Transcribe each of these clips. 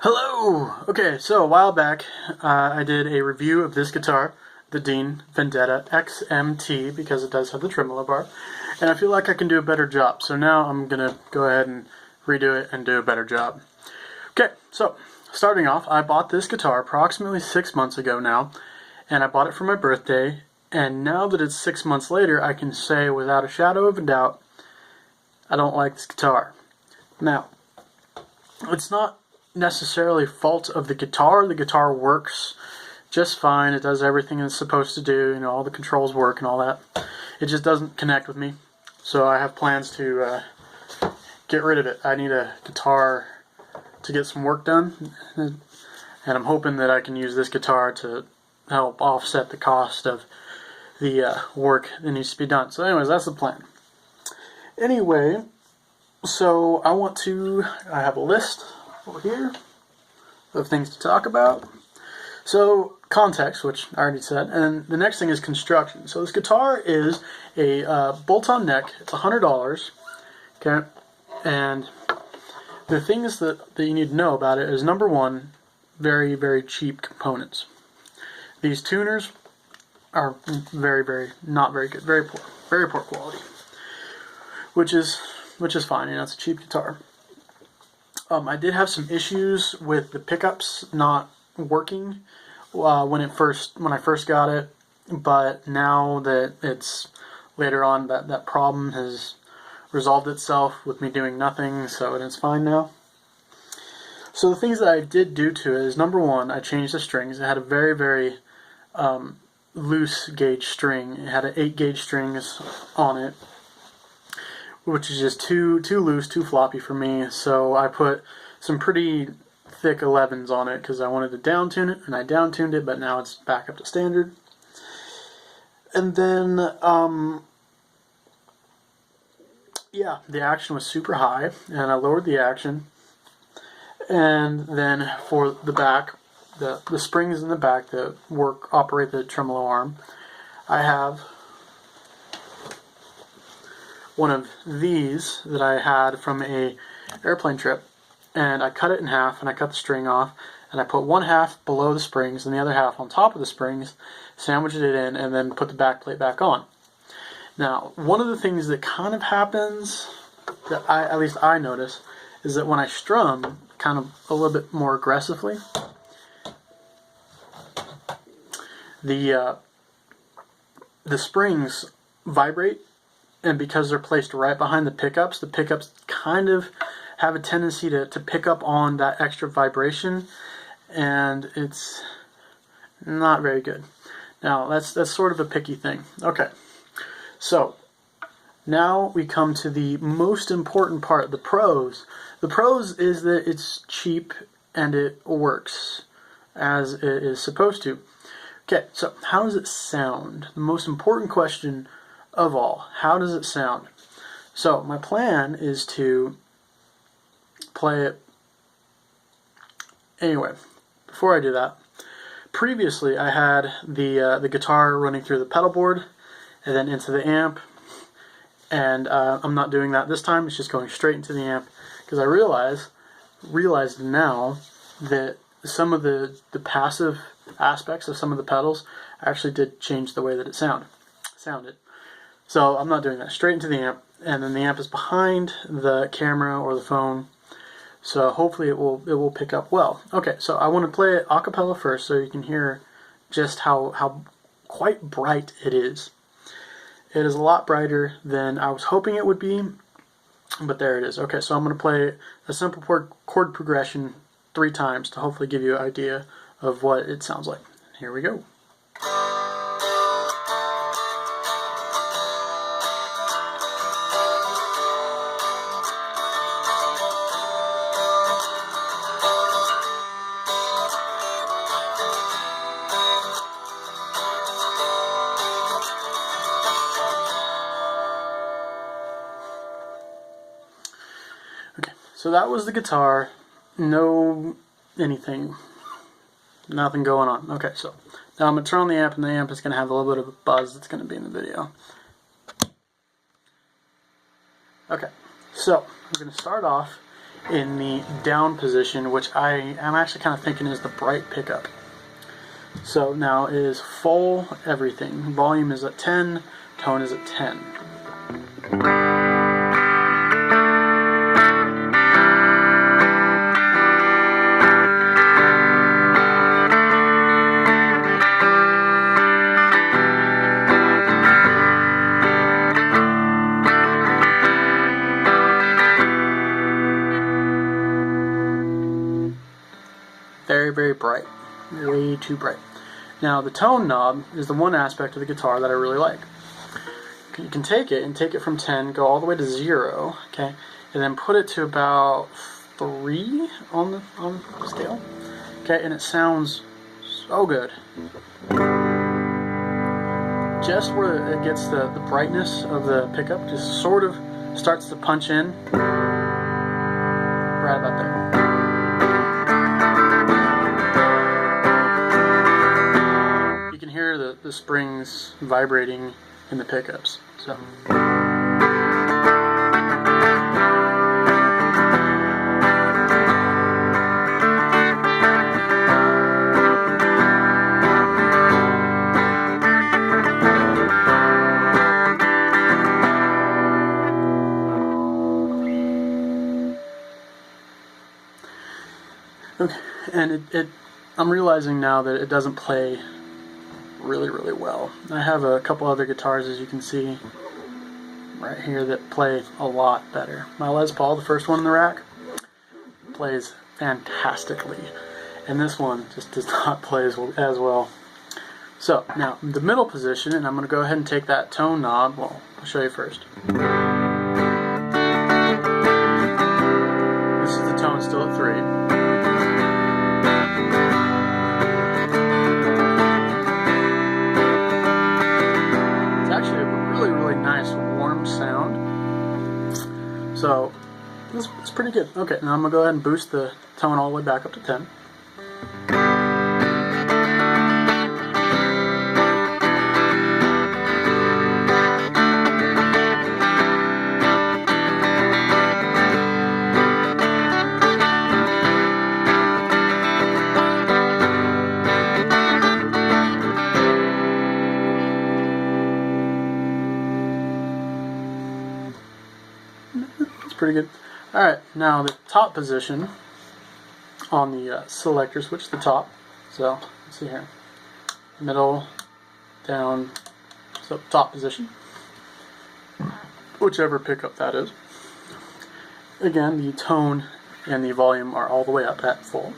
Hello! Okay, so a while back I did a review of this guitar, the Dean Vendetta XMT, because it does have the tremolo bar, and I feel like I can do a better job, so now I'm going to go ahead and redo it and do a better job. Okay, so starting off, I bought this guitar approximately 6 months ago now, and I bought it for my birthday, and now that it's 6 months later, I can say without a shadow of a doubt, I don't like this guitar. Now, it's not necessarily fault of the guitar works just fine. It does everything it's supposed to do, you know, all the controls work and all that. It just doesn't connect with me, so I have plans to get rid of it. I need a guitar to get some work done, and I'm hoping that I can use this guitar to help offset the cost of the work that needs to be done. So anyways, that's the plan. Anyway, so I have a list over here of things to talk about. So context, which I already said, and the next thing is construction. So this guitar is a bolt-on neck. It's $100. Okay, and the things that you need to know about it is, number one, very, very cheap components. These tuners are not very good, very poor quality, which is fine. You know, it's a cheap guitar. I did have some issues with the pickups not working when I first got it, but now that it's later on, that problem has resolved itself with me doing nothing, so it's fine now. So the things that I did do to it is, number one, I changed the strings. It had a very, very loose gauge string. It had an 8-gauge strings on it, which is just too loose, too floppy for me. So I put some pretty thick 11s on it because I wanted to down tune it, and I down tuned it, but now it's back up to standard. And then, yeah, the action was super high, and I lowered the action. And then for the back, the springs in the back that operate the tremolo arm, I have one of these that I had from a airplane trip, and I cut it in half, and I cut the string off, and I put one half below the springs and the other half on top of the springs, sandwiched it in, and then put the back plate back on. Now, one of the things that kind of happens, that at least I notice, is that when I strum kind of a little bit more aggressively, the springs vibrate. And because they're placed right behind the pickups kind of have a tendency to pick up on that extra vibration, and it's not very good. Now, that's sort of a picky thing. Okay, so now we come to the most important part, the pros. The pros is that it's cheap and it works as it is supposed to. Okay, so how does it sound? The most important question of all, how does it sound? So my plan is to play it anyway. Before I do that, previously I had the guitar running through the pedal board and then into the amp, and I'm not doing that this time. It's just going straight into the amp because I realized now that some of the passive aspects of some of the pedals actually did change the way that it sounded. So I'm not doing that. Straight into the amp, and then the amp is behind the camera or the phone, so hopefully it will pick up well. Okay, so I want to play it a cappella first so you can hear just how quite bright it is. It is a lot brighter than I was hoping it would be, but there it is. Okay, so I'm going to play a simple chord progression 3 times to hopefully give you an idea of what it sounds like. Here we go. Okay, so that was the guitar. No anything. Nothing going on. Okay, so now I'm going to turn on the amp, and the amp is going to have a little bit of a buzz that's going to be in the video. Okay, so I'm going to start off in the down position, which I am actually kind of thinking is the bright pickup. So now it is full everything. Volume is at 10, tone is at 10. Very, very bright. Way too bright. Now the tone knob is the one aspect of the guitar that I really like. You can take it from 10, go all the way to 0, okay, and then put it to about 3 on the scale, okay, and it sounds so good. Just where it gets the brightness of the pickup just sort of starts to punch in, right about there. Hear the springs vibrating in the pickups. So okay, and I'm realizing now that it doesn't play really well. I have a couple other guitars, as you can see right here, that play a lot better. My Les Paul, the first one in the rack, plays fantastically, and this one just does not play as well. So now the middle position, and I'm going to go ahead and take that tone knob. Well, I'll show you first. This is the tone still at 3. Nice warm sound. So it's pretty good. Okay, now I'm gonna go ahead and boost the tone all the way back up to 10. Pretty good. Alright, now the top position on the selector switch, the top. So, let's see here. Middle, down, so top position. Whichever pickup that is. Again, the tone and the volume are all the way up at full.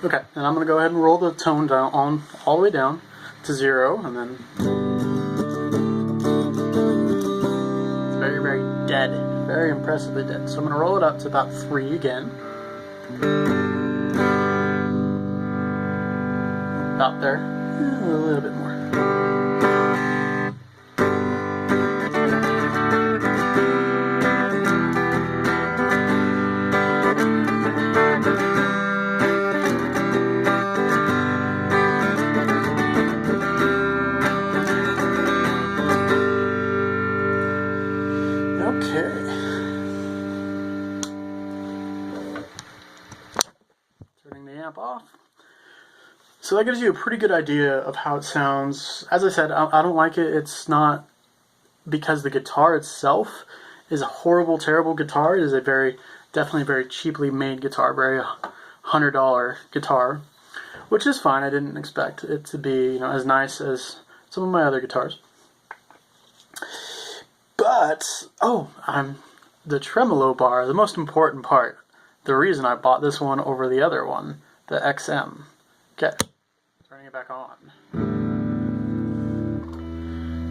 Okay, and I'm going to go ahead and roll the tone down all the way down to 0, and then it's very, very dead, very impressively dead. So I'm going to roll it up to about 3 again. About there, a little bit more. Okay. Turning the amp off. So that gives you a pretty good idea of how it sounds. As I said, I don't like it. It's not because the guitar itself is a horrible, terrible guitar. It is definitely a very cheaply made guitar, very $100 guitar, which is fine. I didn't expect it to be, as nice as some of my other guitars. But, the tremolo bar, the most important part, the reason I bought this one over the other one, the XM. Okay, turning it back on.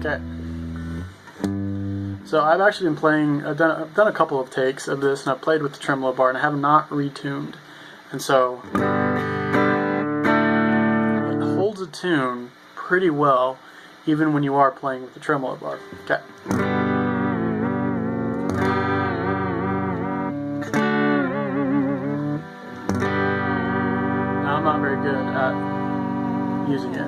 Okay. So I've actually been playing, I've done a couple of takes of this, and I've played with the tremolo bar, and I have not retuned. And so, a tune pretty well, even when you are playing with the tremolo bar. Okay. Now I'm not very good at using it.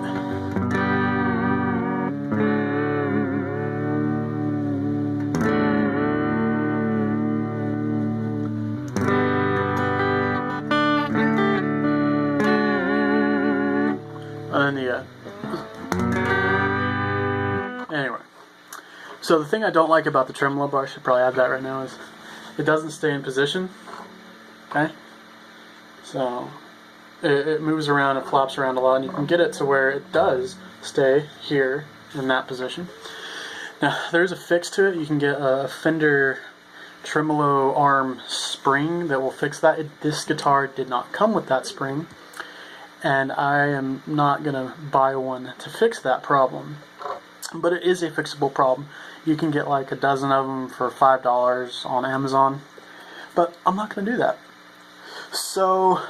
Anyway, so the thing I don't like about the tremolo bar, I should probably add that right now, is it doesn't stay in position. Okay, so it moves around, it flops around a lot, and you can get it to where it does stay here in that position. Now there's a fix to it. You can get a Fender tremolo arm spring that will fix that. This guitar did not come with that spring, and I am not gonna buy one to fix that problem. But it is a fixable problem. You can get like a dozen of them for $5 on Amazon. But I'm not going to do that. So,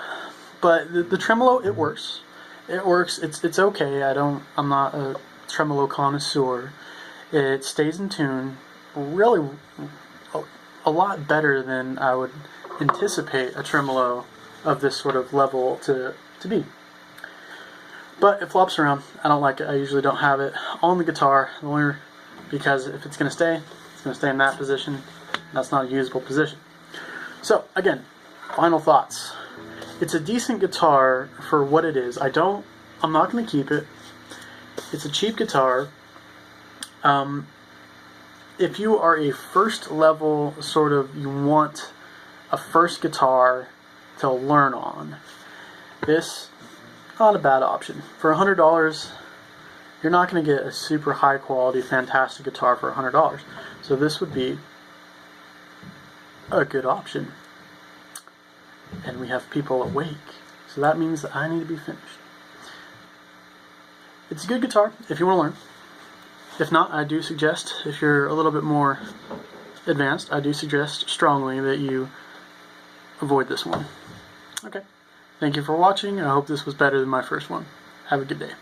but the tremolo, it works. It works. It's okay. I'm not a tremolo connoisseur. It stays in tune really a lot better than I would anticipate a tremolo of this sort of level to be. But it flops around. I don't like it. I usually don't have it on the guitar, because if it's going to stay in that position. That's not a usable position. So, again, final thoughts. It's a decent guitar for what it is. I'm not going to keep it. It's a cheap guitar. If you are a first level you want a first guitar to learn on, this not a bad option. For $100, you're not going to get a super high quality, fantastic guitar for $100. So this would be a good option. And we have people awake. So that means that I need to be finished. It's a good guitar if you want to learn. If not, I do suggest, if you're a little bit more advanced, I do suggest strongly that you avoid this one. Okay. Thank you for watching. I hope this was better than my first one. Have a good day.